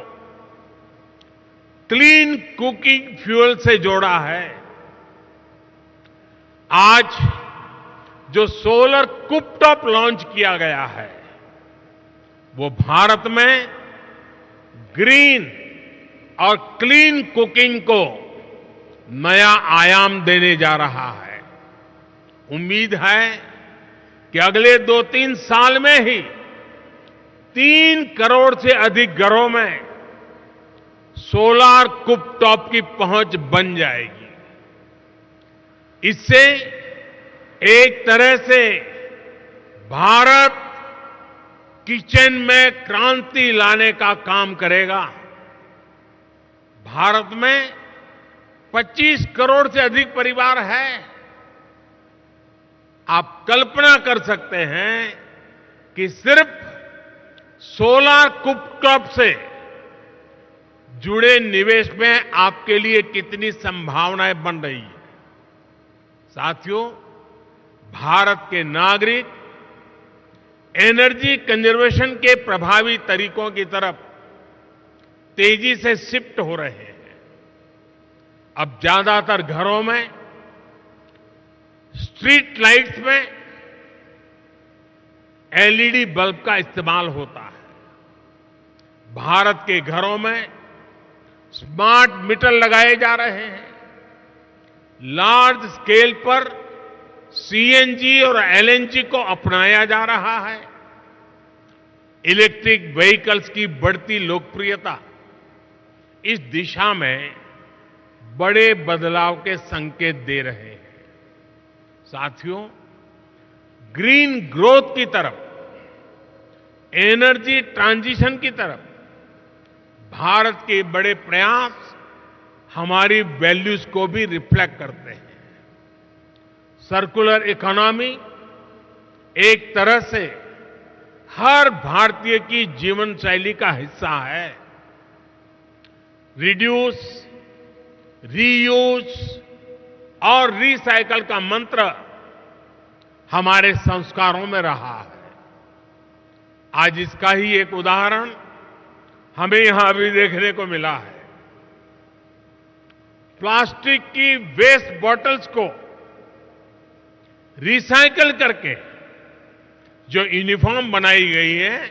क्लीन कुकिंग फ्यूल से जोड़ा है। आज जो सोलर कुपटॉप लॉन्च किया गया है वो भारत में ग्रीन और क्लीन कुकिंग को नया आयाम देने जा रहा है। उम्मीद है कि अगले 2-3 साल में ही 3 करोड़ से अधिक घरों में सोलर कुपटॉप की पहुंच बन जाएगी। इससे एक तरह से भारत किचन में क्रांति लाने का काम करेगा। भारत में 25 करोड़ से अधिक परिवार हैं। आप कल्पना कर सकते हैं कि सिर्फ सोलर कुपटॉप से जुड़े निवेश में आपके लिए कितनी संभावनाएं बन रही हैं। साथियों, भारत के नागरिक एनर्जी कंजर्वेशन के प्रभावी तरीकों की तरफ तेजी से शिफ्ट हो रहे हैं। अब ज्यादातर घरों में स्ट्रीट लाइट्स में एलईडी बल्ब का इस्तेमाल होता है। भारत के घरों में स्मार्ट मीटर लगाए जा रहे हैं। लार्ज स्केल पर सीएनजी और एलएनजी को अपनाया जा रहा है। इलेक्ट्रिक व्हीकल्स की बढ़ती लोकप्रियता इस दिशा में बड़े बदलाव के संकेत दे रहे हैं। साथियों, ग्रीन ग्रोथ की तरफ, एनर्जी ट्रांजिशन की तरफ भारत के बड़े प्रयास हमारी वैल्यूज को भी रिफ्लेक्ट करते हैं। सर्कुलर इकोनॉमी एक तरह से हर भारतीय की जीवन शैली का हिस्सा है। रिड्यूस, रीयूज और रिसाइकल का मंत्र हमारे संस्कारों में रहा है। आज इसका ही एक उदाहरण हमें यहां अभी देखने को मिला है। प्लास्टिक की वेस्ट बॉटल्स को रिसाइकल करके जो यूनिफॉर्म बनाई गई है,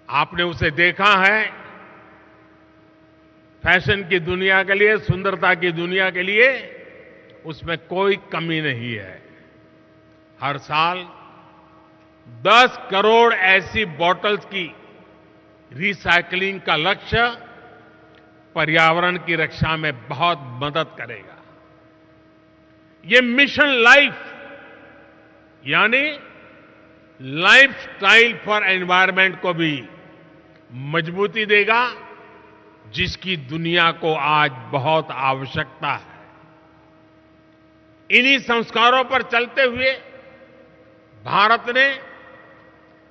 आपने उसे देखा है। फैशन की दुनिया के लिए, सुंदरता की दुनिया के लिए उसमें कोई कमी नहीं है। हर साल 10 करोड़ ऐसी बॉटल्स की रिसाइकलिंग का लक्ष्य पर्यावरण की रक्षा में बहुत मदद करेगा। ये मिशन लाइफ यानी लाइफस्टाइल फॉर एनवायरनमेंट को भी मजबूती देगा, जिसकी दुनिया को आज बहुत आवश्यकता है। इन्हीं संस्कारों पर चलते हुए भारत ने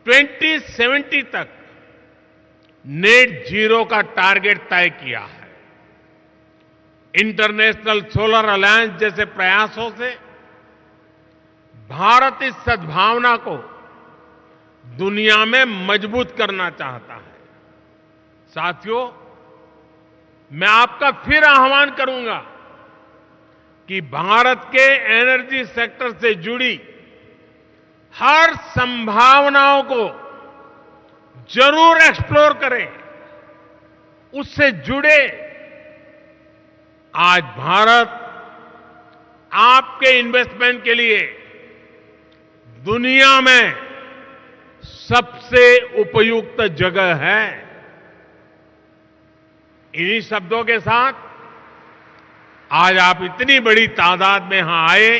2070 तक नेट जीरो का टारगेट तय किया है। इंटरनेशनल सोलर अलायंस जैसे प्रयासों से भारत इस सद्भावना को दुनिया में मजबूत करना चाहता है। साथियों, मैं आपका फिर आह्वान करूंगा कि भारत के एनर्जी सेक्टर से जुड़ी हर संभावनाओं को जरूर एक्सप्लोर करें, उससे जुड़े। आज भारत आपके इन्वेस्टमेंट के लिए दुनिया में सबसे उपयुक्त जगह है। इन्हीं शब्दों के साथ आज आप इतनी बड़ी तादाद में यहां आए,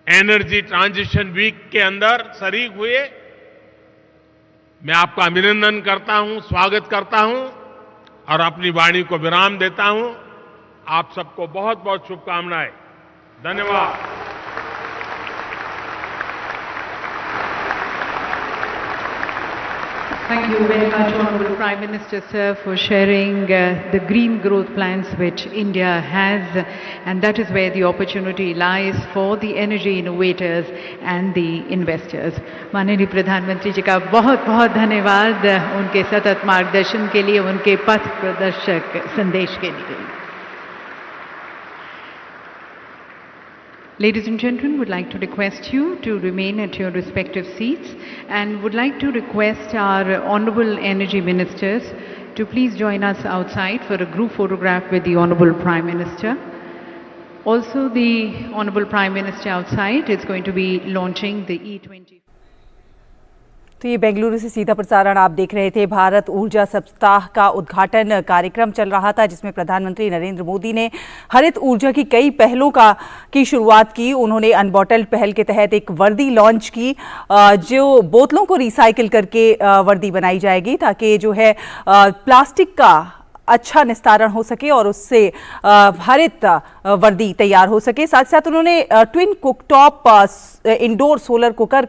एनर्जी ट्रांजिशन वीक के अंदर शरीक हुए। मैं आपका अभिनंदन करता हूं, स्वागत करता हूं और अपनी वाणी को विराम देता हूं। आप सबको बहुत बहुत शुभकामनाएं। धन्यवाद। Thank you very much, Honorable Prime Minister, sir, for sharing the green growth plans which India has, and that is where the opportunity lies for the energy innovators and the investors. माननीय प्रधानमंत्री जी का बहुत बहुत धन्यवाद उनके सतत मार्गदर्शन के लिए, उनके पथ प्रदर्शक संदेश के लिए। Ladies and gentlemen, would like to request you to remain at your respective seats and would like to request our Honorable Energy Ministers to please join us outside for a group photograph with the Honorable Prime Minister. Also, the Honorable Prime Minister outside is going to be launching the E20. तो ये बेंगलुरु से सीधा प्रसारण आप देख रहे थे। भारत ऊर्जा सप्ताह का उद्घाटन कार्यक्रम चल रहा था, जिसमें प्रधानमंत्री नरेंद्र मोदी ने हरित ऊर्जा की कई पहलों की शुरुआत की। उन्होंने अनबॉटल्ड पहल के तहत एक वर्दी लॉन्च की, जो बोतलों को रिसाइकिल करके वर्दी बनाई जाएगी, ताकि जो है प्लास्टिक का अच्छा निस्तारण हो सके और उससे हरित वर्दी तैयार हो सके। साथ साथ उन्होंने twin cooktop indoor solar cooker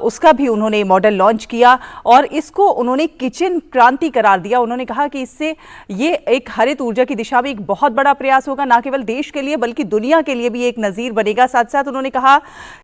उसका भी उन्होंने मॉडल लॉन्च किया और इसको उन्होंने किचन क्रांति करार दिया। उन्होंने कहा कि इससे ये एक हरित ऊर्जा की दिशा में एक बहुत बड़ा प्रयास होगा, न केवल देश के लिए बल्कि दुनिया के लिए भी एक नजीर बनेगा। साथ साथ उन्होंने कहा